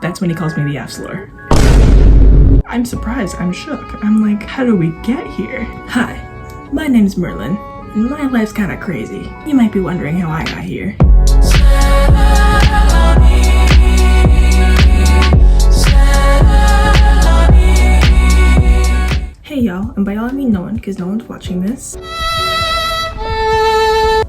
That's when he calls me the F slur. I'm surprised, I'm shook. I'm like, how do we get here? Hi, my name's Merlin, and my life's kinda crazy. You might be wondering how I got here. Hey y'all, and by y'all I mean no one, because no one's watching this.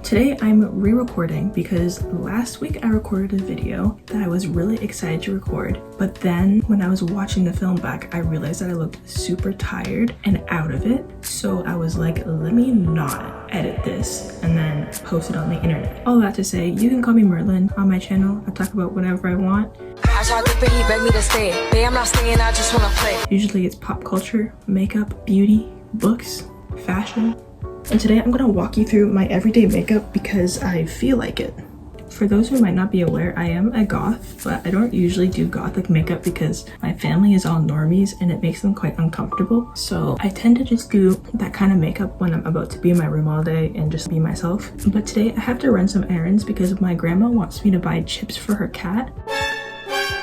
Today I'm re-recording because last week I recorded a video that I was really excited to record, but then when I was watching the film back, I realized that I looked super tired and out of it. So I was like, let me not edit this and then post it on the internet. All that to say, you can call me Merlin on my channel. I talk about whatever I want. I tried to pay, he begged me to stay. Babe, I'm not staying, I just wanna play. Usually it's pop culture, makeup, beauty, books, fashion. And today I'm gonna walk you through my everyday makeup because I feel like it. For those who might not be aware, I am a goth, but I don't usually do gothic makeup because my family is all normies and it makes them quite uncomfortable. So I tend to just do that kind of makeup when I'm about to be in my room all day and just be myself. But today I have to run some errands because my grandma wants me to buy chips for her cat,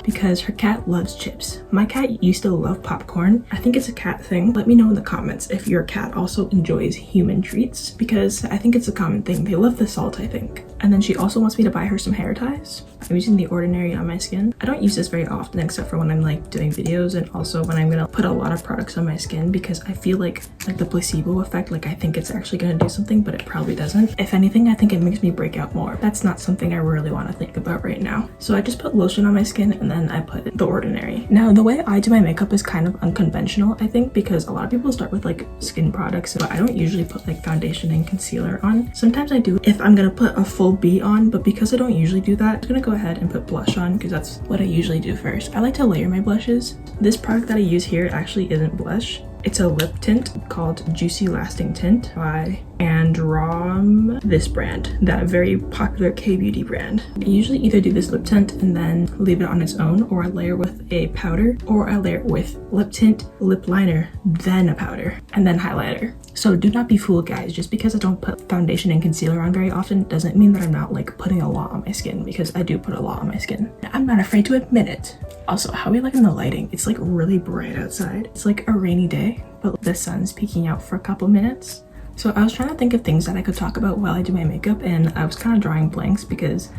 because her cat loves chips. My cat used to love popcorn. I think it's a cat thing. Let me know in the comments if your cat also enjoys human treats, because I think it's a common thing. They love the salt, I think. And then she also wants me to buy her some hair ties. I'm using the Ordinary on my skin. I don't use this very often except for when I'm like doing videos and also when I'm gonna put a lot of products on my skin, because I feel like the placebo effect, like I think it's actually gonna do something, but it probably doesn't. If anything, I think it makes me break out more. That's not something I really want to think about right now. So I just put lotion on my skin and then I put the Ordinary. Now the way I do my makeup is kind of unconventional, I think, because a lot of people start with like skin products, but I don't usually put like foundation and concealer on. Sometimes I do if I'm gonna put a full B on, but because I don't usually do that, I'm gonna go ahead and put blush on because that's what I usually do first. I like to layer my blushes. This product that I use here actually isn't blush. It's a lip tint called Juicy Lasting Tint by Androm, this brand, that very popular K-beauty brand. I usually either do this lip tint and then leave it on its own, or I layer with a powder, or I layer with lip tint, lip liner, then a powder, and then highlighter. So do not be fooled, guys. Just because I don't put foundation and concealer on very often doesn't mean that I'm not like putting a lot on my skin, because I do put a lot on my skin. I'm not afraid to admit it. Also, how are we liking the lighting? It's like really bright outside. It's like a rainy day, but the sun's peeking out for a couple minutes. So I was trying to think of things that I could talk about while I do my makeup, and I was kind of drawing blanks because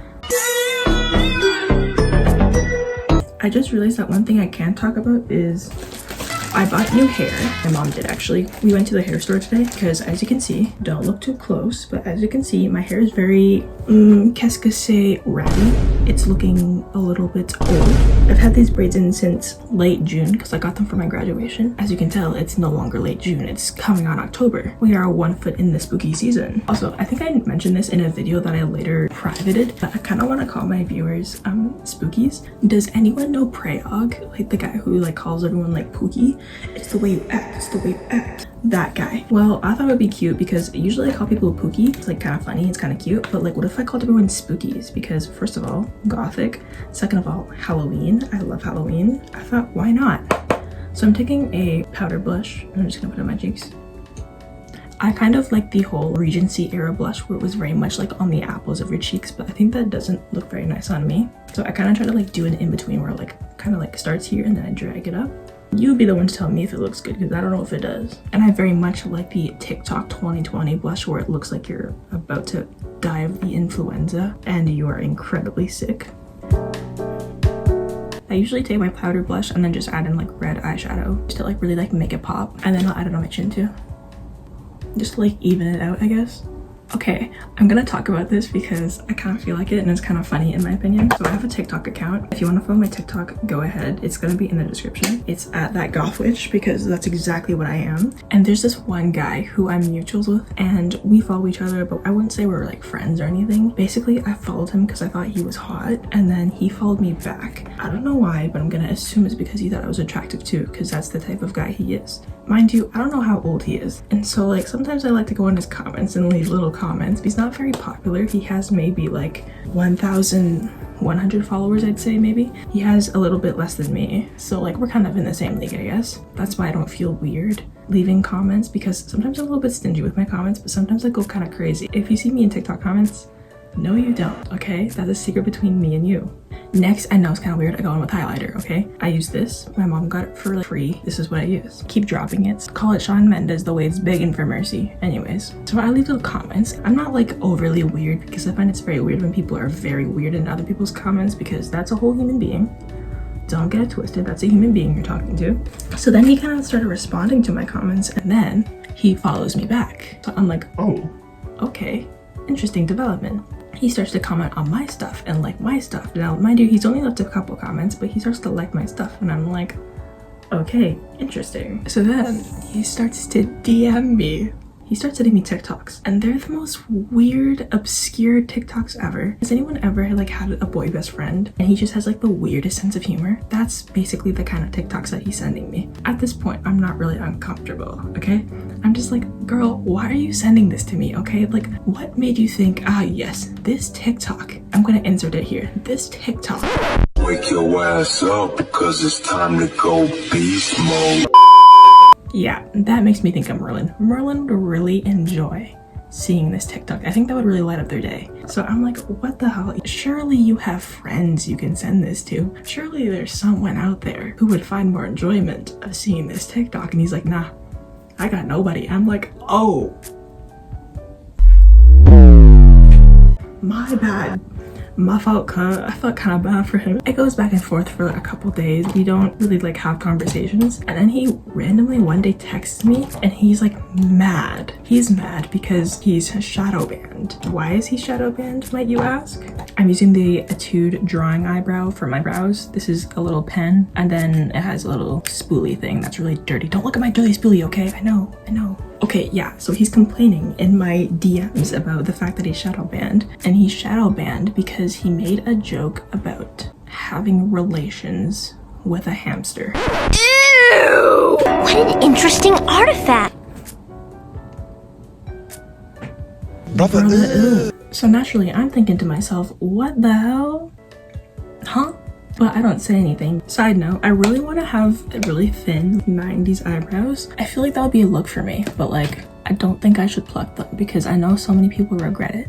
I just realized that one thing I can talk about is I bought new hair. My mom did actually. We went to the hair store today because, as you can see, don't look too close, but as you can see, my hair is very, qu'est-ce que c'est, ratty. It's looking a little bit old. I've had these braids in since late June because I got them for my graduation. As you can tell, it's no longer late June. It's coming on October. We are 1 foot in the spooky season. Also, I think I mentioned this in a video that I later privated, but I kind of want to call my viewers spookies. Does anyone know Prayog? Like the guy who like calls everyone like Pookie? It's the way you act, it's the way you act. That guy. Well, I thought it would be cute because usually I call people Pookie. It's like kind of funny, it's kind of cute, but like what if I called everyone spookies? Because first of all, gothic. Second of all, Halloween. I love Halloween. I thought, why not? So I'm taking a powder blush and I'm just gonna put it on my cheeks. I kind of like the whole Regency era blush where it was very much like on the apples of your cheeks, but I think that doesn't look very nice on me. So I kind of try to like do an in-between where it like kind of like starts here and then I drag it up. You be the one to tell me if it looks good because I don't know if it does. And I very much like the TikTok 2020 blush where it looks like you're about to die of the influenza and you are incredibly sick. I usually take my powder blush and then just add in like red eyeshadow just to like really like make it pop, and then I'll add it on my chin too. Just to like even it out, I guess. Okay, I'm gonna talk about this because I kind of feel like it and it's kind of funny in my opinion. So I have a TikTok account. If you want to follow my TikTok, go ahead. It's gonna be in the description. It's at that goth witch because that's exactly what I am. And there's this one guy who I'm mutuals with and we follow each other, but I wouldn't say we're like friends or anything. Basically, I followed him because I thought he was hot and then he followed me back. I don't know why, but I'm gonna assume it's because he thought I was attractive too, because that's the type of guy he is. Mind you, I don't know how old he is. And so like sometimes I like to go in his comments and leave little comments. He's not very popular. He has maybe like 1,100 followers, I'd say maybe. He has a little bit less than me. So like we're kind of in the same league, I guess. That's why I don't feel weird leaving comments, because sometimes I'm a little bit stingy with my comments, but sometimes I go kind of crazy. If you see me in TikTok comments, No, you don't, okay? That's a secret between me and you. Next, I know it's kind of weird, I go in with highlighter, okay? I use this. My mom got it for like free. This is what I use. Keep dropping it. Call it Shawn Mendes the way it's begging for mercy. Anyways, so I leave little comments. I'm not like overly weird because I find it's very weird when people are very weird in other people's comments because that's a whole human being. Don't get it twisted, that's a human being you're talking to. So then he kind of started responding to my comments and then he follows me back. So I'm like, oh, okay, interesting development. He starts to comment on my stuff and like my stuff. Now, mind you, he's only left a couple comments, but he starts to like my stuff and I'm like, okay, interesting. So then he starts to DM me. He starts sending me TikToks and they're the most weird, obscure TikToks ever. Has anyone ever like had a boy best friend and he just has like the weirdest sense of humor? That's basically the kind of TikToks that he's sending me. At this point, I'm not really uncomfortable, okay? I'm just like, girl, why are you sending this to me, okay? Like, what made you think, ah, yes, this TikTok, I'm gonna insert it here, this TikTok. Wake your ass up because it's time to go beast mode. Yeah, that makes me think of Merlin. Merlin would really enjoy seeing this TikTok. I think that would really light up their day. So I'm like, what the hell? Surely you have friends you can send this to. Surely there's someone out there who would find more enjoyment of seeing this TikTok. And he's like, nah, I got nobody. I'm like, oh, my bad. My fault, I felt kind of bad for him. It goes back and forth for like a couple days. We don't really like have conversations. And then he randomly one day texts me and he's like mad. He's mad because he's shadow banned. Why is he shadow banned, might you ask? I'm using the Etude drawing eyebrow for my brows. This is a little pen and then it has a little spoolie thing that's really dirty. Don't look at my dirty spoolie, okay? I know. Okay, yeah, so he's complaining in my DMs about the fact that he's shadow banned, and he's shadow banned because he made a joke about having relations with a hamster. Ew! What an interesting artifact! Brother, so naturally, I'm thinking to myself, what the hell? Huh? But I don't say anything. Side note, I really want to have really thin 90s eyebrows. I feel like that would be a look for me, but like, I don't think I should pluck them because I know so many people regret it.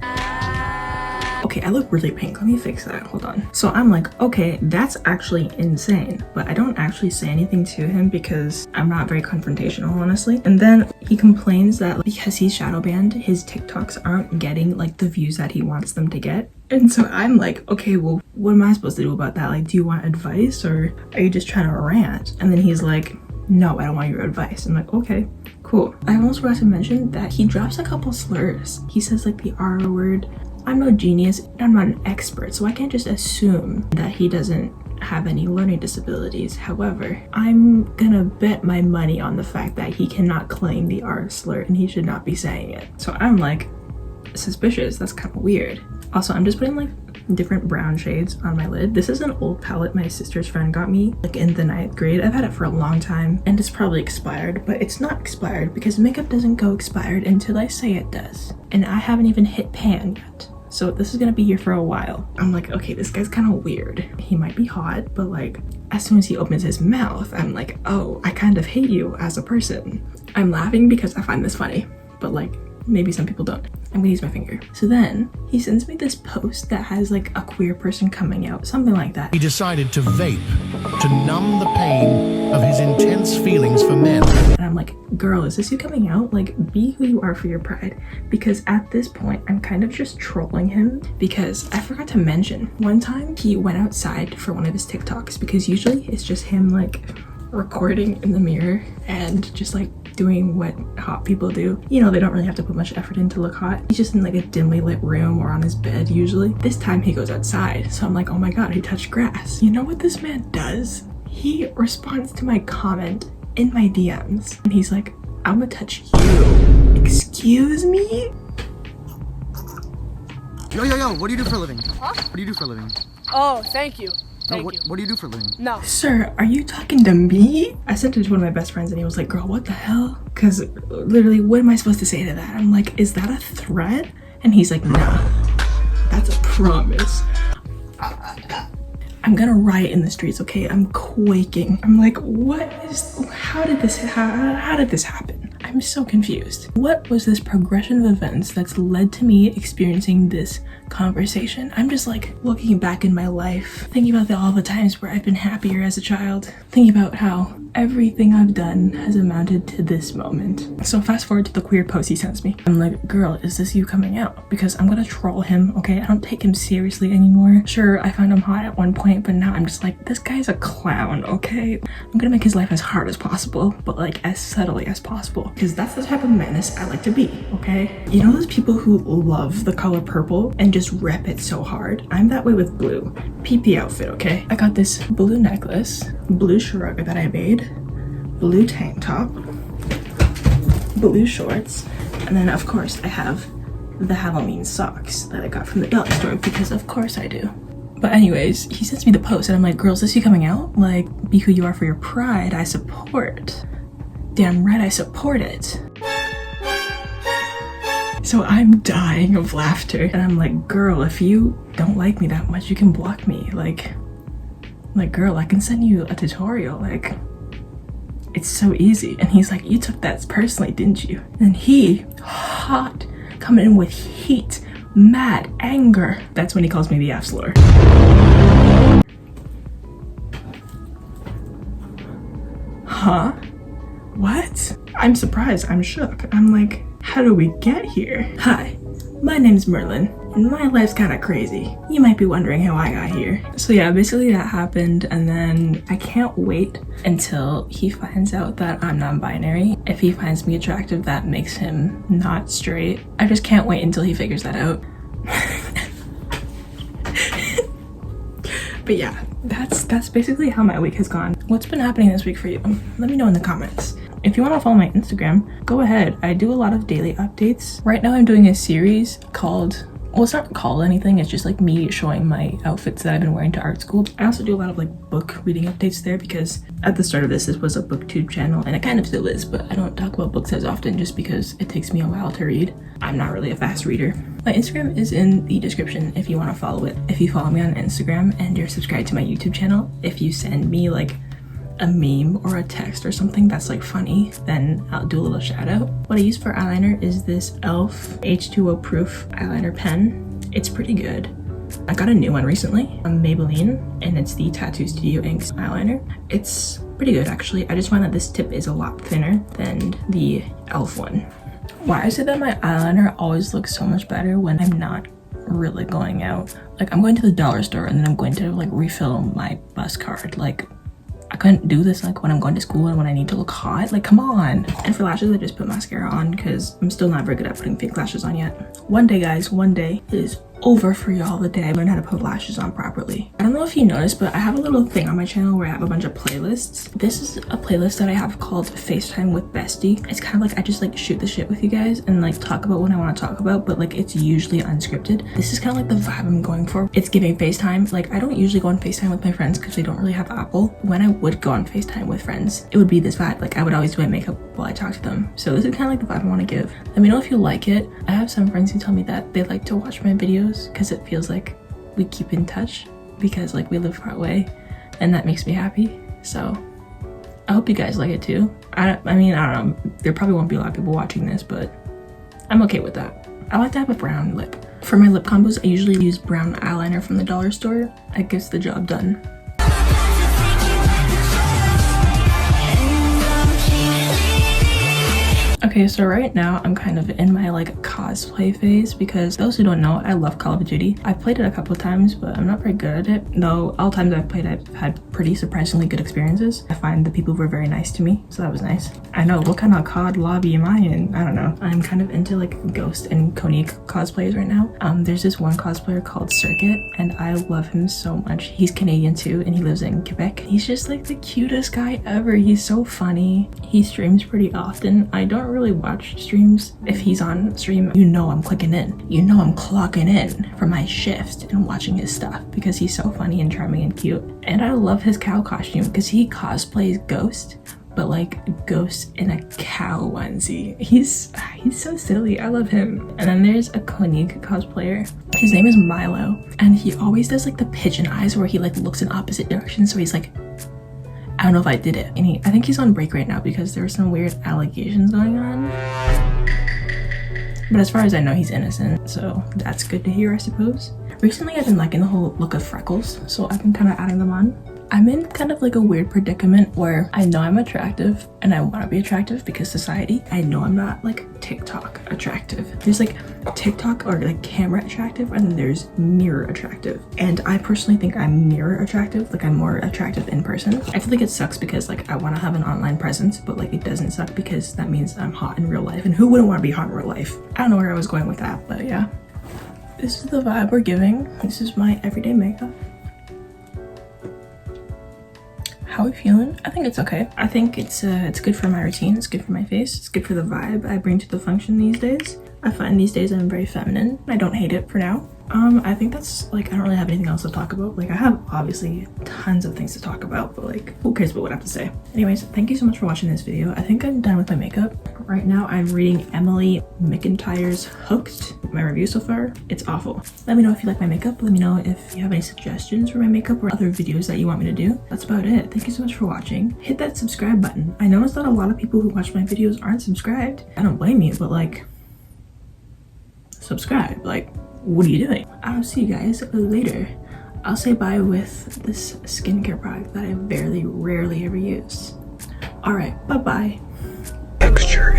Okay, I look really pink. Let me fix that. Hold on. So I'm like, okay, that's actually insane. But I don't actually say anything to him because I'm not very confrontational, honestly. And then he complains that because he's shadow banned, his TikToks aren't getting like the views that he wants them to get. And so I'm like, okay, well, what am I supposed to do about that? Like, do you want advice or are you just trying to rant? And then he's like, no, I don't want your advice. I'm like, okay, cool. I almost forgot to mention that he drops a couple slurs. He says like the R word. I'm no genius, I'm not an expert, so I can't just assume that he doesn't have any learning disabilities. However, I'm gonna bet my money on the fact that he cannot claim the R slur and he should not be saying it. So I'm like, suspicious, that's kind of weird. Also, I'm just putting like different brown shades on my lid. This is an old palette my sister's friend got me like in the 9th grade. I've had it for a long time and it's probably expired, but it's not expired because makeup doesn't go expired until I say it does. And I haven't even hit pan yet. So this is gonna be here for a while. I'm like, okay, this guy's kind of weird. He might be hot, but like as soon as he opens his mouth, I'm like, oh, I kind of hate you as a person. I'm laughing because I find this funny, but like maybe some people don't. I'm gonna use my finger. So then he sends me this post that has like a queer person coming out, something like that. He decided to vape to numb the pain of his intense feelings for men. And I'm like, girl, is this you coming out? Like, be who you are for your pride. Because at this point, I'm kind of just trolling him because I forgot to mention one time he went outside for one of his TikToks because usually it's just him like recording in the mirror and just like doing what hot people do. You know, they don't really have to put much effort in to look hot. He's just in like a dimly lit room or on his bed usually. This time he goes outside. So I'm like, oh my God, he touched grass. You know what this man does? He responds to my comment in my DMs and he's like, I'm gonna touch you. Excuse me? Yo, what do you do for a living? Huh? What do you do for a living? Oh, thank you. What do you do for a living? No. Sir, are you talking to me? I sent it to one of my best friends and he was like, girl, what the hell? Because literally, what am I supposed to say to that? I'm like, is that a threat? And he's like, nah, that's a promise. I'm gonna riot in the streets, okay? I'm quaking. I'm like, how did this happen? I I'm so confused. What was this progression of events that's led to me experiencing this conversation? I'm just like looking back in my life, thinking about all the times where I've been happier as a child, thinking about how everything I've done has amounted to this moment. So fast forward to the queer post he sends me. I'm like, girl, is this you coming out? Because I'm gonna troll him, okay? I don't take him seriously anymore. Sure, I found him hot at one point, but now I'm just like, this guy's a clown, okay? I'm gonna make his life as hard as possible, but like as subtly as possible, because that's the type of menace I like to be, okay? You know those people who love the color purple and just rep it so hard? I'm that way with blue. PP outfit, okay? I got this blue necklace, blue shrug that I made, blue tank top, blue shorts, and then of course I have the Halloween socks that I got from the dollar store, because of course I do. But anyways, he sends me the post and I'm like, girl, is this you coming out? Like, be who you are for your pride, I support. Damn right I support it. So I'm dying of laughter and I'm like, girl, if you don't like me that much, you can block me. Like girl, I can send you a tutorial, like it's so easy. And he's like, you took that personally, didn't you? And he, hot, coming in with heat, mad anger. That's when he calls me the F slur. Huh? What? I'm surprised, I'm shook. I'm like, how do we get here? Hi, my name's Merlin, and my life's kinda crazy. You might be wondering how I got here. So yeah, basically that happened, and then I can't wait until he finds out that I'm non-binary. If he finds me attractive, that makes him not straight. I just can't wait until he figures that out. But yeah, that's basically how my week has gone. What's been happening this week for you? Let me know in the comments. If you want to follow my Instagram, go ahead. I do a lot of daily updates. Right now I'm doing a series called, well, it's not called anything, it's just like me showing my outfits that I've been wearing to art school. I also do a lot of like book reading updates there, because at the start of this was a booktube channel, and it kind of still is, but I don't talk about books as often just because it takes me a while to read. I'm not really a fast reader. My Instagram is in the description if you want to follow it. If you follow me on Instagram and you're subscribed to my YouTube channel, if you send me like a meme or a text or something that's like funny, then I'll do a little shout out. What I use for eyeliner is this e.l.f. H2O proof eyeliner pen. It's pretty good. I got a new one recently on Maybelline, and it's the Tattoo Studio Inks eyeliner. It's pretty good actually. I just find that this tip is a lot thinner than the e.l.f. one. Why I say that my eyeliner always looks so much better when I'm not really going out. Like I'm going to the dollar store and then I'm going to like refill my bus card. Like I couldn't do this like when I'm going to school and when I need to look hot. Like, come on. And for lashes, I just put mascara on because I'm still not very good at putting fake lashes on yet. One day, guys, one day is over for y'all the day I learn how to put lashes on properly. I don't know if you noticed, but I have a little thing on my channel where I have a bunch of playlists. This is a playlist that I have called FaceTime with Bestie. It's kind of like I just like shoot the shit with you guys and like talk about what I want to talk about, but like it's usually unscripted. This is kind of like the vibe I'm going for. It's giving FaceTime. Like I don't usually go on FaceTime with my friends because they don't really have Apple. When I would go on FaceTime with friends, it would be this vibe. Like I would always do my makeup while I talk to them. So this is kind of like the vibe I want to give. Let me know if you like it. I have some friends who tell me that they like to watch my videos because it feels like we keep in touch, because like we live far away, and that makes me happy. So I hope you guys like it too. I mean, I don't know, there probably won't be a lot of people watching this, but I'm okay with that. I like to have a brown lip. For my lip combos, I usually use brown eyeliner from the dollar store. It gets the job done. Okay, so right now I'm kind of in my like cosplay phase, because those who don't know, I love Call of Duty. I've played it a couple of times, but I'm not very good at it. Though all times I've played, I've had pretty surprisingly good experiences. I find the people were very nice to me, so that was nice. I know, what kind of COD lobby am I in? I don't know. I'm kind of into like Ghost and Koenig cosplays right now. There's this one cosplayer called Circuit, and I love him so much. He's Canadian too, and he lives in Quebec. He's just like the cutest guy ever. He's so funny. He streams pretty often. I don't really watch streams. If he's on stream, you know I'm clicking in. You know I'm clocking in for my shift and watching his stuff, because he's so funny and charming and cute. And I love his cow costume because he cosplays Ghost, but like Ghost in a cow onesie. He's so silly. I love him. And then there's a Koenig cosplayer. His name is Milo, and he always does like the pigeon eyes where he like looks in opposite directions, so he's like, I don't know if I did it. And I think he's on break right now because there were some weird allegations going on. But as far as I know, he's innocent, so that's good to hear, I suppose. Recently, I've been liking the whole look of freckles, so I've been kind of adding them on. I'm in kind of like a weird predicament where I know I'm attractive and I want to be attractive because society. I know I'm not like TikTok attractive. There's like TikTok or like camera attractive, and then there's mirror attractive. And I personally think I'm mirror attractive, like I'm more attractive in person. I feel like it sucks because like I want to have an online presence, but like it doesn't suck because that means I'm hot in real life. And who wouldn't want to be hot in real life? I don't know where I was going with that, but yeah. This is the vibe we're giving. This is my everyday makeup. How are we feeling? I think it's okay. I think it's good for my routine. It's good for my face. It's good for the vibe I bring to the function these days. I find these days I'm very feminine. I don't hate it for now. I think that's like, I don't really have anything else to talk about. Like I have obviously tons of things to talk about, but like who cares about what I have to say? Anyways, thank you so much for watching this video. I think I'm done with my makeup. Right now I'm reading Emily McIntyre's Hooked. My review so far, it's awful. Let me know if you like my makeup. Let me know if you have any suggestions for my makeup or other videos that you want me to do. That's about it. Thank you so much for watching. Hit that subscribe button. I noticed that a lot of people who watch my videos aren't subscribed. I don't blame you, but like, subscribe. Like, what are you doing? I'll see you guys later. I'll say bye with this skincare product that I rarely ever use. All right, bye-bye.